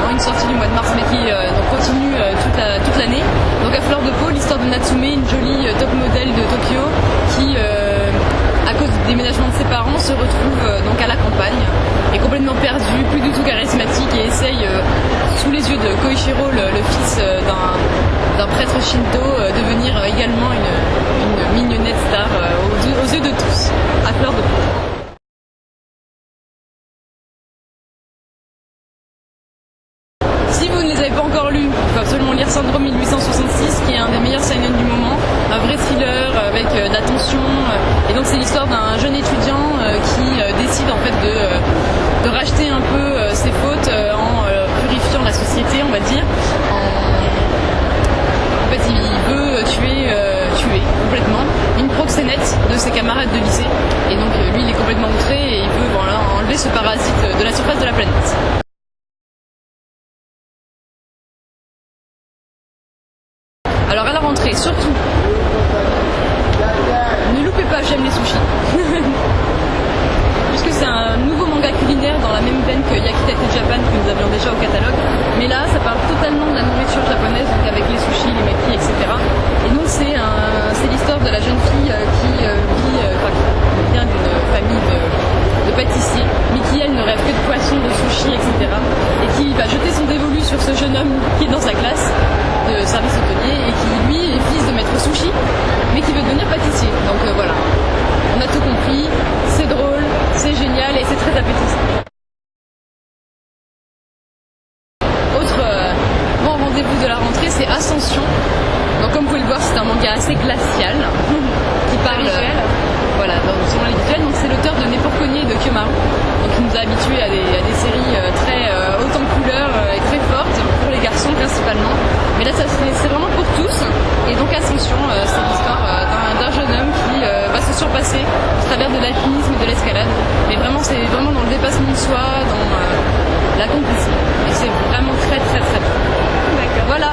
seulement une sortie du mois de mars, mais qui donc continue toute l'année. Donc à Fleur de Peau, l'histoire de Natsume, une jolie top modèle de Tokyo qui, à cause du déménagement de ses parents, se retrouve donc à la campagne, est complètement perdue, plus du tout charismatique, et essaye, sous les yeux de Koichiro, le fils d'un prêtre shinto, devenir également une mignonnette star aux yeux de tous, à Fleur de Peau. Si vous ne les avez pas encore lus, il faut absolument lire Syndrome 1866, qui est un des meilleurs seinen du moment, un vrai thriller avec de la tension. Et donc c'est l'histoire d'un jeune étudiant qui décide en fait de racheter un peu ses fautes en purifiant la société, on va dire. En fait, il veut tuer complètement une proxénète de ses camarades de lycée. Et donc lui, il est complètement outré et il veut enlever ce parasite de la surface de la planète. Alors à la rentrée, surtout, ne loupez pas J'aime les sushis. Puisque c'est un nouveau manga culinaire dans la même veine que Yakitate Japan que nous avions déjà au catalogue. Mais là, ça parle totalement de la nourriture japonaise, donc avec les sushis, les makis, etc. Et donc c'est l'histoire de la jeune fille qui vient d'une famille de pâtissiers, mais qui elle ne rêve que de poissons, de sushis, etc. Et qui va jeter son dévolu sur ce jeune homme qui est dans sa classe de service hôtelier et qui lui est fils de maître sushi, mais qui veut devenir pâtissier. Donc voilà, on a tout compris, c'est drôle, c'est génial et c'est très appétissant. Autre grand rendez-vous de la rentrée, c'est Ascension. Donc comme vous pouvez le voir, c'est un manga assez glacial qui parle voilà, selon les visuels. Donc c'est l'auteur de Neporconier et de Kyomaru, donc qui nous a habitués à des séries très hautes en couleurs et très fortes pour les garçons principalement. Mais là c'est vraiment pour tous. Et donc Ascension, c'est l'histoire d'un jeune homme qui va se surpasser au travers de l'alpinisme et de l'escalade. Mais vraiment c'est vraiment dans le dépassement de soi, dans la complicité. Et c'est vraiment très très très bien. Voilà.